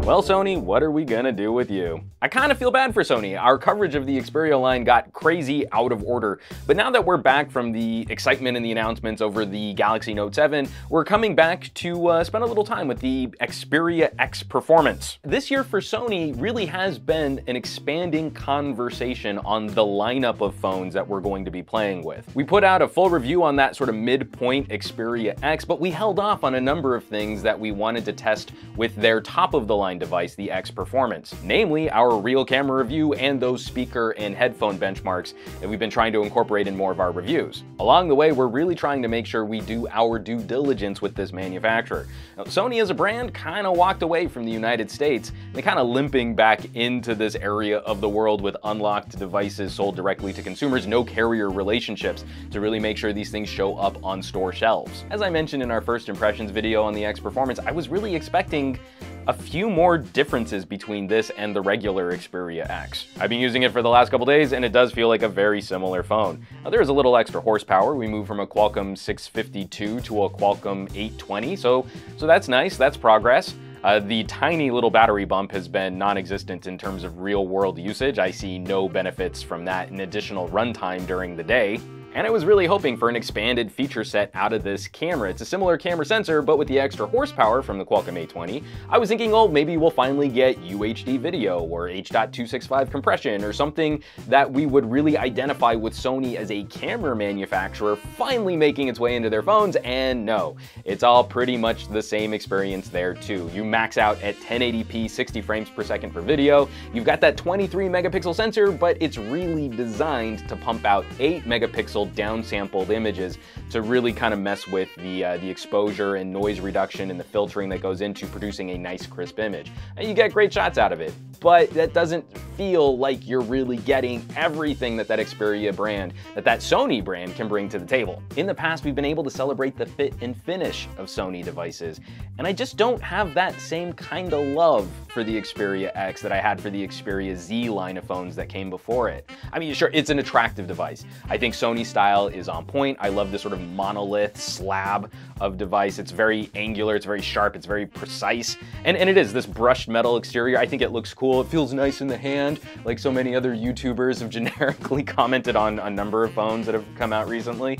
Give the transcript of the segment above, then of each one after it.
Well, Sony, what are we gonna do with you? I kind of feel bad for Sony. Our coverage of the Xperia line got crazy out of order, but now that we're back from the excitement and the announcements over the Galaxy Note 7, we're coming back to spend a little time with the Xperia X Performance. This year for Sony really has been an expanding conversation on the lineup of phones that we're going to be playing with. We put out a full review on that sort of midpoint Xperia X, but we held off on a number of things that we wanted to test with their top-of-the-line device, the X Performance, namely our real camera review and those speaker and headphone benchmarks that we've been trying to incorporate in more of our reviews. Along the way, we're really trying to make sure we do our due diligence with this manufacturer. Now, Sony as a brand kind of walked away from the United States. They're kind of limping back into this area of the world with unlocked devices sold directly to consumers, no carrier relationships to really make sure these things show up on store shelves. As I mentioned in our first impressions video on the X Performance, I was really expecting a few more differences between this and the regular Xperia X. I've been using it for the last couple days and it does feel like a very similar phone. Now, there's a little extra horsepower. We moved from a Qualcomm 652 to a Qualcomm 820, so that's nice, that's progress. The tiny little battery bump has been non-existent in terms of real-world usage. I see no benefits from that in additional runtime during the day. And I was really hoping for an expanded feature set out of this camera. It's a similar camera sensor, but with the extra horsepower from the Qualcomm 820. I was thinking, oh, maybe we'll finally get UHD video or H.265 compression or something that we would really identify with Sony as a camera manufacturer finally making its way into their phones, and no. It's all pretty much the same experience there too. You max out at 1080p 60 frames per second for video. You've got that 23 megapixel sensor, but it's really designed to pump out 8 megapixel downsampled images to really kind of mess with the exposure and noise reduction and the filtering that goes into producing a nice crisp image. And you get great shots out of it, but that doesn't feel like you're really getting everything that Xperia brand, that Sony brand can bring to the table. In the past, we've been able to celebrate the fit and finish of Sony devices, and I just don't have that same kind of love for the Xperia X that I had for the Xperia Z line of phones that came before it. I mean, sure, it's an attractive device. I think Sony's style is on point. I love this sort of monolith slab of device. It's very angular, it's very sharp, it's very precise, and it is this brushed metal exterior. I think it looks cool. It feels nice in the hand, like so many other YouTubers have generically commented on a number of phones that have come out recently.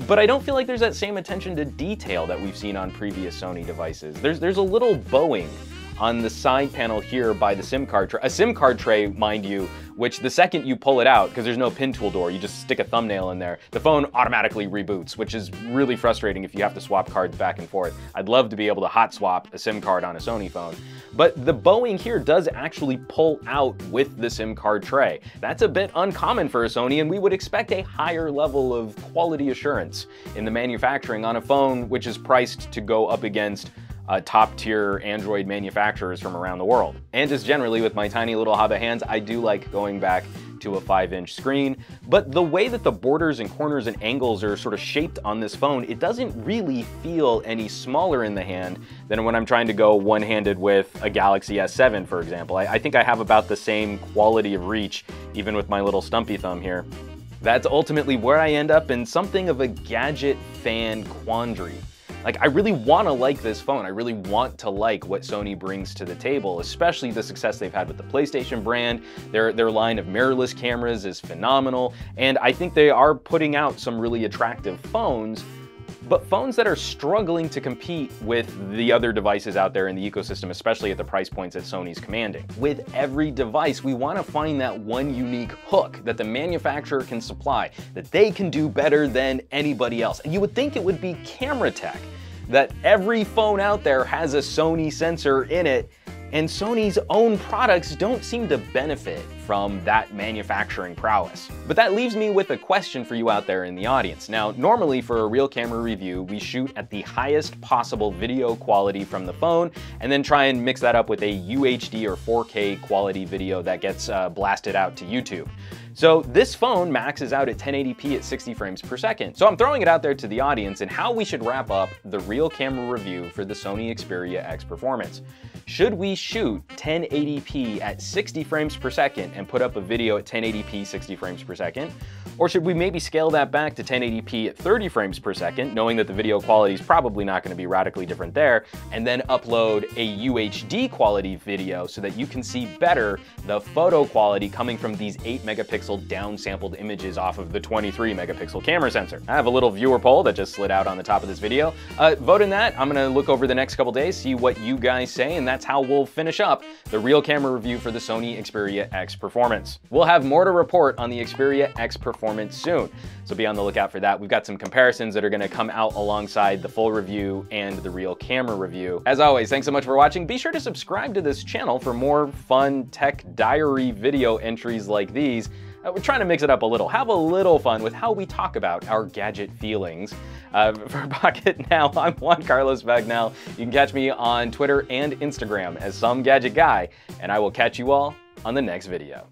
But I don't feel like there's that same attention to detail that we've seen on previous Sony devices. There's a little bowing on the side panel here by the SIM card tray. A SIM card tray, mind you, which the second you pull it out, because there's no pin tool door, you just stick a thumbnail in there, the phone automatically reboots, which is really frustrating if you have to swap cards back and forth. I'd love to be able to hot swap a SIM card on a Sony phone. But the bowing here does actually pull out with the SIM card tray. That's a bit uncommon for a Sony, and we would expect a higher level of quality assurance in the manufacturing on a phone which is priced to go up against top-tier Android manufacturers from around the world. And just generally with my tiny little hobbit hands, I do like going back to a 5-inch screen, but the way that the borders and corners and angles are sort of shaped on this phone, it doesn't really feel any smaller in the hand than when I'm trying to go one-handed with a Galaxy S7, for example. I think I have about the same quality of reach, even with my little stumpy thumb here. That's ultimately where I end up in something of a gadget fan quandary. Like, I really want to like this phone. I really want to like what Sony brings to the table, especially the success they've had with the PlayStation brand. Their line of mirrorless cameras is phenomenal, and I think they are putting out some really attractive phones, but phones that are struggling to compete with the other devices out there in the ecosystem, especially at the price points that Sony's commanding. With every device, we want to find that one unique hook that the manufacturer can supply, that they can do better than anybody else. And you would think it would be camera tech, that every phone out there has a Sony sensor in it, and Sony's own products don't seem to benefit from that manufacturing prowess. But that leaves me with a question for you out there in the audience. Now, normally for a real camera review, we shoot at the highest possible video quality from the phone, and then try and mix that up with a UHD or 4K quality video that gets blasted out to YouTube. So this phone maxes out at 1080p at 60 frames per second. So I'm throwing it out there to the audience and how we should wrap up the real camera review for the Sony Xperia X Performance. Should we shoot 1080p at 60 frames per second and put up a video at 1080p 60 frames per second? Or should we maybe scale that back to 1080p at 30 frames per second, knowing that the video quality is probably not going to be radically different there, and then upload a UHD quality video so that you can see better the photo quality coming from these 8 megapixel downsampled images off of the 23 megapixel camera sensor? I have a little viewer poll that just slid out on the top of this video. Vote in that. I'm going to look over the next couple days, see what you guys say, and that's how we'll finish up the real camera review for the Sony Xperia X Performance. We'll have more to report on the Xperia X Performance soon, so be on the lookout for that. We've got some comparisons that are going to come out alongside the full review and the real camera review. As always, thanks so much for watching. Be sure to subscribe to this channel for more fun tech diary video entries like these. We're trying to mix it up a little, have a little fun with how we talk about our gadget feelings. For Pocketnow, I'm Juan Carlos Bagnell. You can catch me on Twitter and Instagram as Some Gadget Guy, and I will catch you all on the next video.